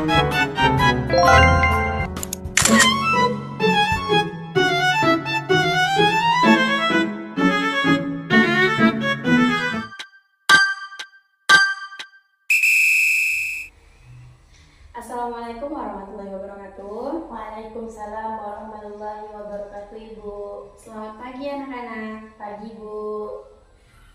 Assalamualaikum warahmatullahi wabarakatuh. Waalaikumsalam warahmatullahi wabarakatuh, Ibu. Selamat pagi anak-anak. Pagi, Bu.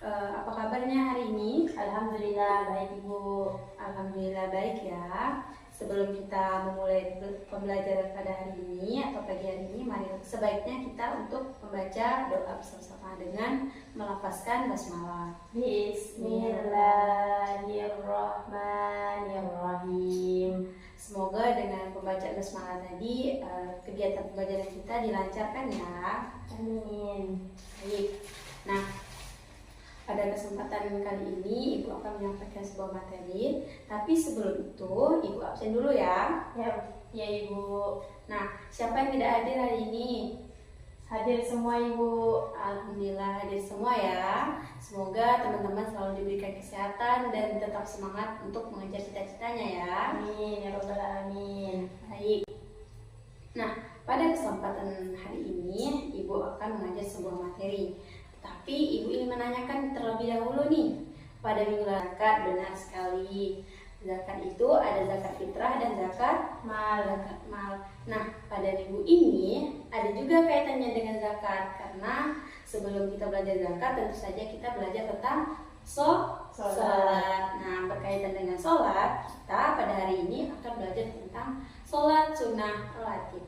Apa kabarnya hari ini? Alhamdulillah baik, Ibu. Alhamdulillah baik ya. Sebelum kita memulai pembelajaran pada hari ini atau pagi hari ini, mari sebaiknya kita untuk membaca doa bersama-sama dengan melafazkan basmalah. Bismillahirrahmanirrahim. Semoga dengan pembacaan basmalah tadi kegiatan pembelajaran kita dilancarkan ya. Amin. Baik. Nah, pada kesempatan kali ini Ibu akan menyampaikan sebuah materi. Tapi sebelum itu Ibu absen dulu ya. Ya, Ibu. Nah, siapa yang tidak hadir hari ini? Hadir semua, Ibu. Alhamdulillah hadir semua ya. Semoga teman-teman selalu diberikan kesehatan dan tetap semangat untuk mengejar cita-citanya ya. Amin ya rabbal alamin. Baik. Nah, pada kesempatan hari ini Ibu akan mengajar sebuah materi. Tapi Ibu ingin menanyakan terlebih dahulu nih. Pada minggu zakat, benar sekali. Zakat itu ada zakat fitrah dan zakat mal. Nah, pada minggu ini ada juga kaitannya dengan zakat. Karena sebelum kita belajar zakat, tentu saja kita belajar tentang sholat. Nah, berkaitan dengan sholat, kita pada hari ini akan belajar tentang sholat sunnah rawatib.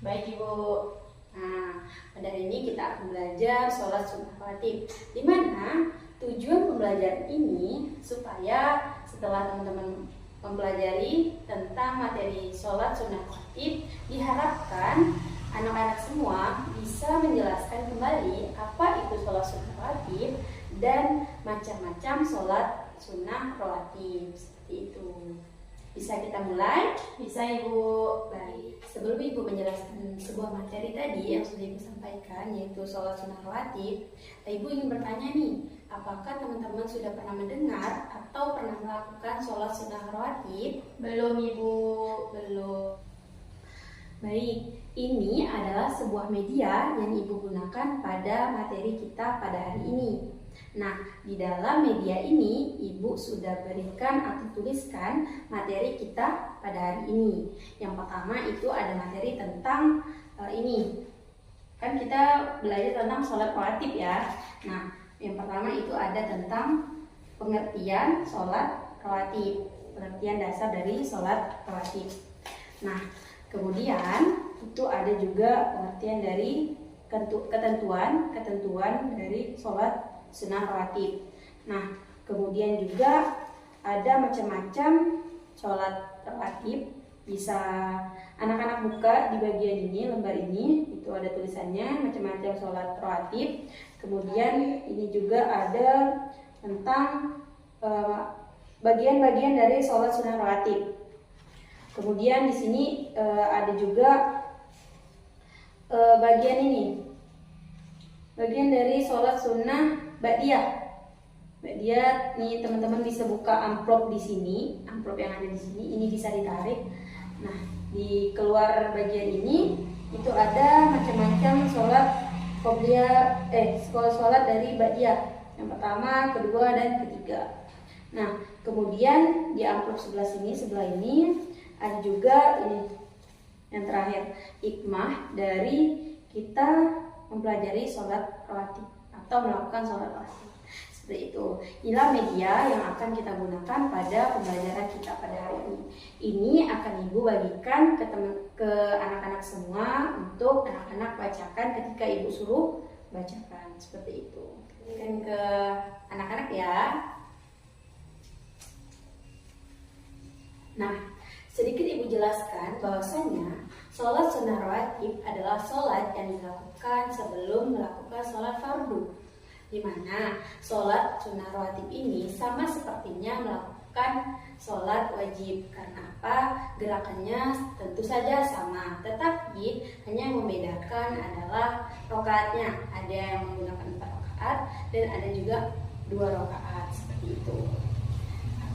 Baik, Ibu. Nah, pada hari ini kita akan belajar sholat sunnah rawatib, di mana tujuan pembelajaran ini supaya setelah teman-teman mempelajari tentang materi sholat sunnah rawatib, diharapkan anak-anak semua bisa menjelaskan kembali apa itu sholat sunnah rawatib dan macam-macam sholat sunnah rawatib. Seperti itu. Bisa kita mulai? Bisa, Ibu. Baik, sebelum Ibu menjelaskan sebuah materi tadi yang sudah Ibu sampaikan, yaitu sholat sunnah rawatib, Ibu ingin bertanya nih, apakah teman-teman sudah pernah mendengar atau pernah melakukan sholat sunnah rawatib? Belum, Ibu. Belum. Baik, ini adalah sebuah media yang Ibu gunakan pada materi kita pada hari ini. Nah, di dalam media ini Ibu sudah berikan atau tuliskan materi kita pada hari ini. Yang pertama itu ada materi tentang ini. Kan kita belajar tentang sholat rawatib ya. Nah, yang pertama itu ada tentang pengertian sholat rawatib, pengertian dasar dari sholat rawatib. Nah, kemudian itu ada juga pengertian dari ketentuan dari sholat sunnah rawatib. Nah, kemudian juga ada macam-macam sholat rawatib. Bisa anak-anak buka di bagian ini, lembar ini, itu ada tulisannya macam-macam sholat rawatib. Kemudian ini juga ada tentang bagian-bagian dari sholat sunnah rawatib. Kemudian di sini ada juga bagian ini, bagian dari sholat sunnah ba'diyah. Ba'diyah nih teman-teman bisa buka amplop di sini, amplop yang ada di sini, ini bisa ditarik. Nah, di keluar bagian ini itu ada macam-macam sholat qobliyah, sholat dari ba'diyah. Yang pertama, kedua, dan ketiga. Nah, kemudian di amplop sebelah ini ada juga ini yang terakhir, hikmah dari kita mempelajari sholat rawatib atau melakukan sholat rawatib. Seperti itu. Inilah media yang akan kita gunakan pada pembelajaran kita pada hari ini. Ini akan Ibu bagikan ke anak-anak semua untuk anak-anak bacakan ketika Ibu suruh bacakan. Seperti itu. Berikan ke anak-anak ya. Nah, sedikit Ibu jelaskan bahwasanya sholat sunnah rawatib adalah sholat yang dilakukan sebelum melakukan sholat fardu, di mana sholat sunnah rawatib ini sama sepertinya melakukan sholat wajib. Karena apa? Gerakannya tentu saja sama, tetapi hanya yang membedakan adalah rakaatnya. Ada yang menggunakan 4 rakaat dan ada juga 2 rakaat seperti itu.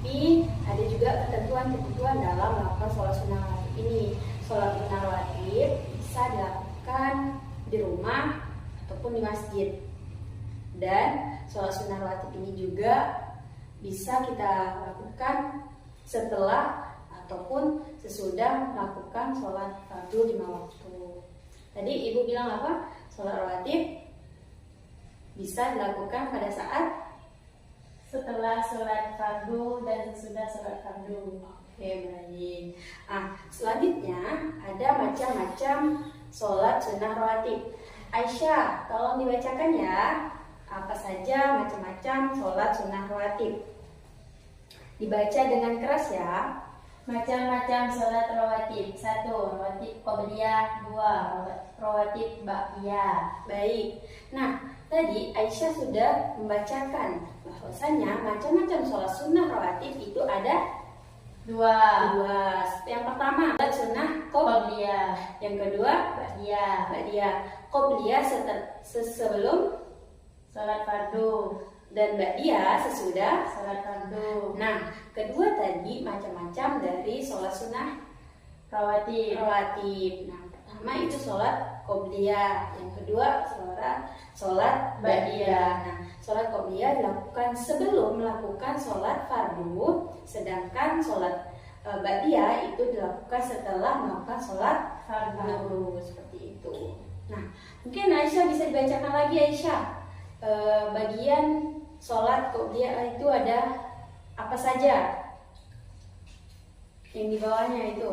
Tapi ada juga ketentuan-ketentuan dalam melakukan sholat sunnah rawatib ini. Sholat sunnah rawatib bisa dilakukan di rumah ataupun di masjid. Dan sholat sunnah rawatib ini juga bisa kita lakukan setelah ataupun sesudah melakukan sholat fardu 5 waktu. Tadi ibu bilang apa? Sholat rawatib bisa dilakukan pada saat setelah sholat fardu dan sesudah sholat fardu. Oke, baik. Selanjutnya ada macam-macam sholat sunnah rawatib. Aisyah, tolong dibacakan ya. Apa saja macam-macam sholat sunnah rawatib. Dibaca dengan keras ya. Macam-macam sholat rawatib. 1. Rawatib qobliyah. 2. Rawatib ba'diyah. Baik. Nah, tadi Aisyah sudah membacakan bahwasanya macam-macam sholat sunnah rawatib itu ada 2. dua. Yang pertama sholat sunnah Qobliyah. Yang kedua Ba'diyah. qobliyah sebelum Sholat fardu. dan ba'diyah sesudah. Sholat fardu. Nah, kedua tadi macam-macam dari sholat sunnah Rawatib. rawatib. Nah, pertama itu sholat qobliyah, yang kedua sholat ba'diyah. Nah, sholat qobliyah dilakukan sebelum melakukan sholat fardu, sedangkan sholat ba'diyah itu dilakukan setelah melakukan sholat fardu. Seperti itu. Nah, mungkin Aisyah bisa dibacakan lagi Aisyah. Bagian sholat qobliyah itu ada apa saja? Yang di bawahnya itu.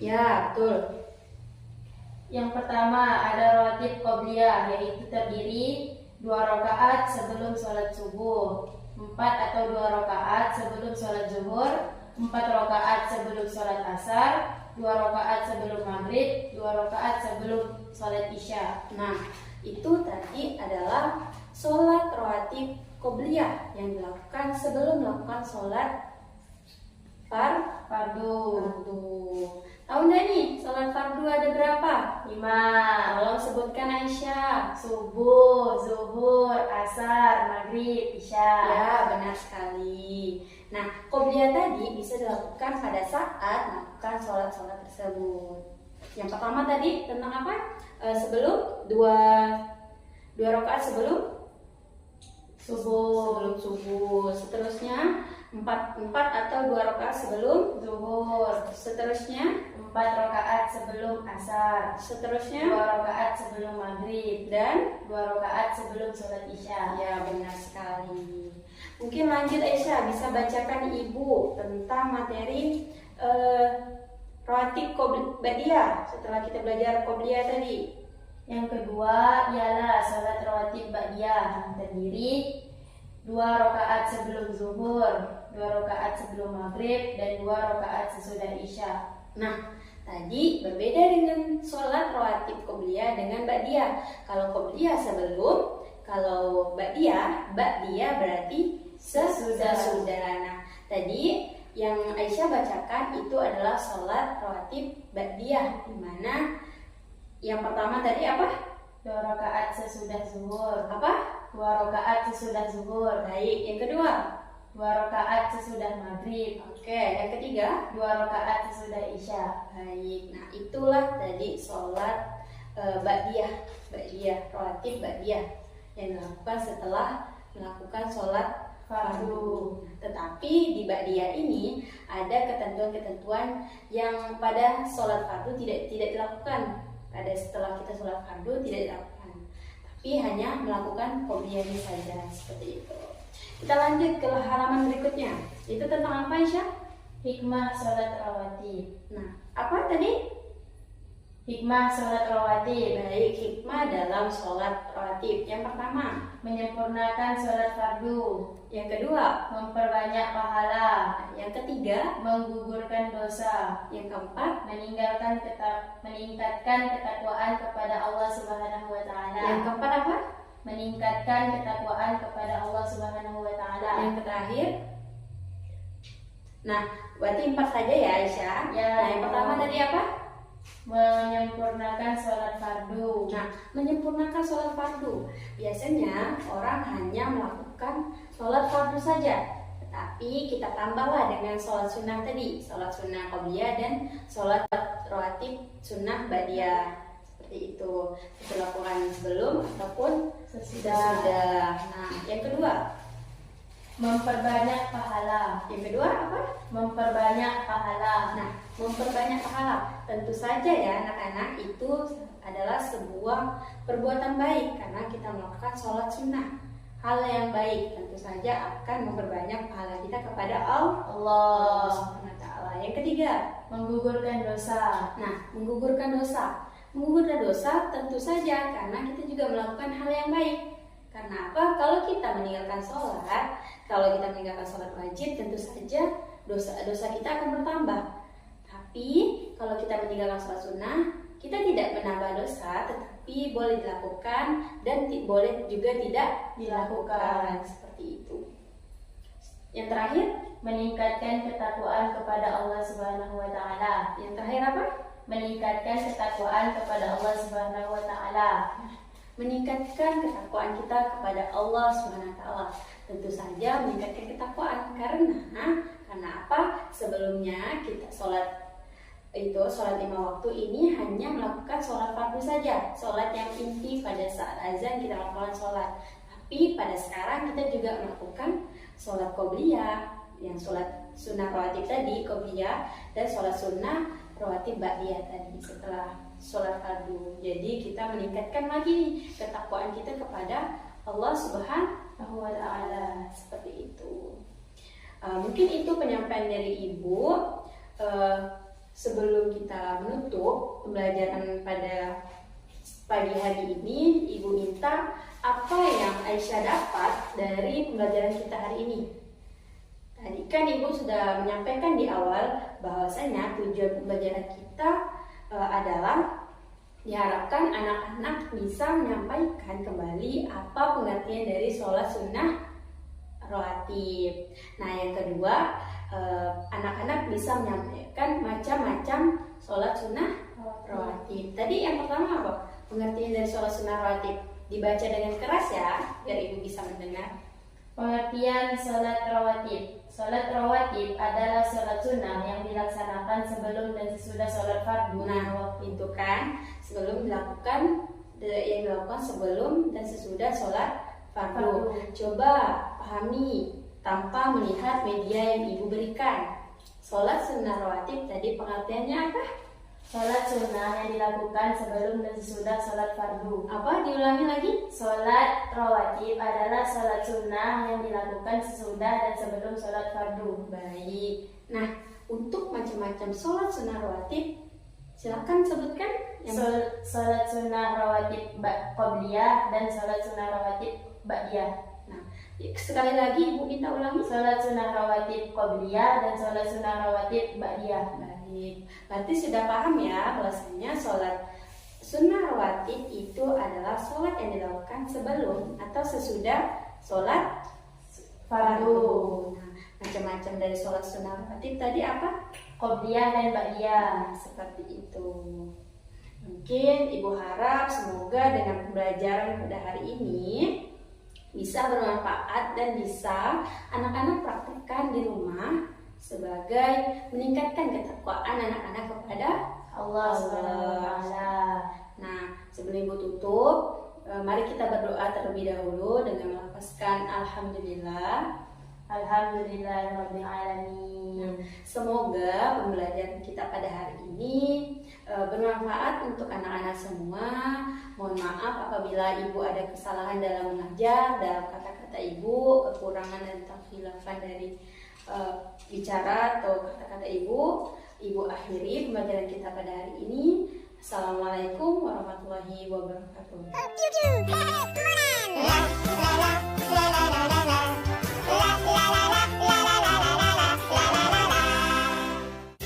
Ya, betul. Yang pertama ada rawatib qobliyah, yaitu terdiri 2 rakaat sebelum sholat subuh, 4 atau 2 rakaat sebelum sholat zuhur, 4 rakaat sebelum sholat asar, 2 rakaat sebelum maghrib, 2 rakaat sebelum sholat isya. Nah, itu tadi adalah sholat rawatib qobliyah yang dilakukan sebelum melakukan sholat Fardu. Tahu nggak nih sholat fardu ada berapa? 5. Tolong sebutkan Aisyah. Subuh, zuhur, asar, maghrib, isya. Ya, benar sekali. Nah, qobliyah tadi bisa dilakukan pada saat melakukan sholat-sholat tersebut. Yang pertama tadi tentang apa? Sebelum dua rakaat sebelum Subuh. subuh. Seterusnya 4 atau 2 rakaat sebelum Zuhur. seterusnya 4 rakaat sebelum asar. 2 seterusnya rakaat sebelum maghrib. dan 2 rakaat sebelum sholat isya. ya, benar sekali. Mungkin lanjut Aisyah, bisa bacakan Ibu tentang materi rawatib ba'diyah setelah kita belajar qobliyah tadi. Yang kedua ialah sholat rawatib ba'diyah yang terdiri 2 rakaat sebelum zuhur, 2 rakaat sebelum maghrib, dan 2 rakaat sesudah isya. Nah, tadi berbeda dengan sholat rawatib qobliyah dengan ba'diyah. Kalau qobliyah sebelum, kalau ba'diyah berarti sesudah. Nah, tadi yang Aisyah bacakan itu adalah sholat rawatib ba'diyah, di mana yang pertama tadi apa? 2 rakaat sesudah zuhur. Apa? 2 rakaat sesudah zuhur. Baik, yang kedua. 2 rakaat sesudah maghrib. Oke, yang ketiga. 2 rakaat sesudah isya. Baik, nah itulah tadi sholat ba'diyah, rawatib ba'diyah yang dilakukan setelah melakukan sholat fardu. Tetapi di ba'diyah ini ada ketentuan-ketentuan yang pada sholat fardu tidak dilakukan. Pada setelah kita sholat fardu tidak dilakukan, tapi hanya melakukan qobliyah saja, seperti itu. Kita lanjut ke halaman berikutnya. Itu tentang apa Aisyah? Hikmah sholat rawatib. Nah, apa tadi? Hikmah sholat rawatib. Baik, hikmah dalam sholat rawatib. Yang pertama, menyempurnakan sholat fardu. Yang kedua, memperbanyak pahala. Yang ketiga, menggugurkan dosa. Yang keempat, meningkatkan ketakwaan kepada Allah Subhanahu wa taala. Yang keempat apa? Meningkatkan ketakwaan kepada Allah Subhanahu wa taala. Yang terakhir. Nah, berarti 4 saja ya Aisyah. Ya, nah, yang pertama tadi apa? Menyempurnakan sholat fardu. Nah, menyempurnakan sholat fardu. Biasanya orang hanya melakukan sholat fardu saja, Tapi kita tambahlah dengan sholat sunnah tadi, sholat sunnah qobliyah dan sholat rawatib sunnah ba'diyah. Seperti itu, kita lakukan sebelum ataupun sesudah. Nah, yang kedua, memperbanyak pahala. Yang kedua apa? Memperbanyak pahala. Nah, memperbanyak pahala. Tentu saja ya anak-anak, itu adalah sebuah perbuatan baik karena kita melakukan sholat sunnah. Hal yang baik tentu saja akan memperbanyak pahala kita kepada Allah Subhanahu wa Ta'ala. Yang ketiga, menggugurkan dosa. Nah, menggugurkan dosa. Menggugurkan dosa tentu saja karena kita juga melakukan hal yang baik. Karena apa? Kalau kita meninggalkan sholat wajib, tentu saja dosa kita akan bertambah. Tapi kalau kita meninggalkan sholat sunnah, kita tidak menambah dosa, tetapi boleh dilakukan dan boleh juga tidak dilakukan. Seperti itu. Yang terakhir, meningkatkan ketakwaan kepada Allah Subhanahu wa Ta'ala. Yang terakhir apa? Meningkatkan ketakwaan kepada Allah Subhanahu wa Ta'ala. Meningkatkan ketakwaan kita kepada Allah Subhanahu wa Ta'ala. Tentu saja meningkatkan ketakwaan karena apa? Sebelumnya kita sholat 5 waktu ini hanya melakukan sholat fardu saja, sholat yang inti pada saat azan kita lakukan sholat. Tapi pada sekarang kita juga melakukan sholat qobliyah, yang sholat sunnah rawatib tadi qobliyah, dan sholat sunnah rawatib ba'diyah tadi setelah sholat fardu. Jadi kita meningkatkan lagi ketakwaan kita kepada Allah Subhanahu wa Ta'ala. Seperti itu. Mungkin itu penyampaian dari Ibu. Sebelum kita menutup pembelajaran pada pagi hari ini, Ibu minta apa yang Aisyah dapat dari pembelajaran kita hari ini. Tadi kan Ibu sudah menyampaikan di awal bahwasanya tujuan pembelajaran kita adalah diharapkan anak-anak bisa menyampaikan kembali apa pengertian dari sholat sunnah rawatib. Nah, yang kedua, anak-anak bisa menyampaikan macam-macam sholat sunnah rawatib. Tadi yang pertama apa? Pengertian dari sholat sunnah rawatib. Dibaca dengan keras ya, biar Ibu bisa mendengar. Pengertian sholat rawatib. Sholat rawatib adalah sholat sunnah yang dilaksanakan sebelum dan sesudah sholat fardu. Nah, itu kan sebelum dilakukan, yang dilakukan sebelum dan sesudah sholat fardu. Coba pahami tanpa melihat media yang Ibu berikan. Sholat sunnah rawatib tadi pengertiannya apa? Sholat sunnah yang dilakukan sebelum dan sesudah sholat fardu. Apa? Diulangi lagi. Sholat rawatib adalah sholat sunnah yang dilakukan sesudah dan sebelum sholat fardu. Baik. Nah, untuk macam-macam sholat sunnah rawatib, silakan sebutkan. Sholat sunnah rawatib qobliyah dan sholat sunnah rawatib ba'diyah. Nah, sekali lagi Ibu minta ulangi. Sholat sunnah rawatib qobliyah dan sholat sunnah rawatib ba'diyah. Baik, berarti sudah paham ya bahwasanya sholat sunnah rawatib itu adalah sholat yang dilakukan sebelum atau sesudah sholat fardu. Nah, macam-macam dari sholat sunnah rawatib tadi apa? Qobliyah dan ba'diyah. Nah, seperti itu. Mungkin Ibu harap semoga dengan pembelajaran pada hari ini bisa bermanfaat dan bisa anak-anak praktekkan di rumah sebagai meningkatkan ketakwaan anak-anak kepada Allah SWT. Nah, sebelum Ibu tutup, mari kita berdoa terlebih dahulu dengan melafazkan Alhamdulillah. Alhamdulillahirabbil alamin. Semoga pembelajaran kita pada hari ini bermanfaat untuk anak-anak semua. Mohon maaf apabila Ibu ada kesalahan dalam mengajar, dalam kata-kata Ibu, kekurangan dan kekhilafan dari bicara atau kata-kata Ibu. Ibu akhiri pembelajaran kita pada hari ini. Assalamualaikum warahmatullahi wabarakatuh.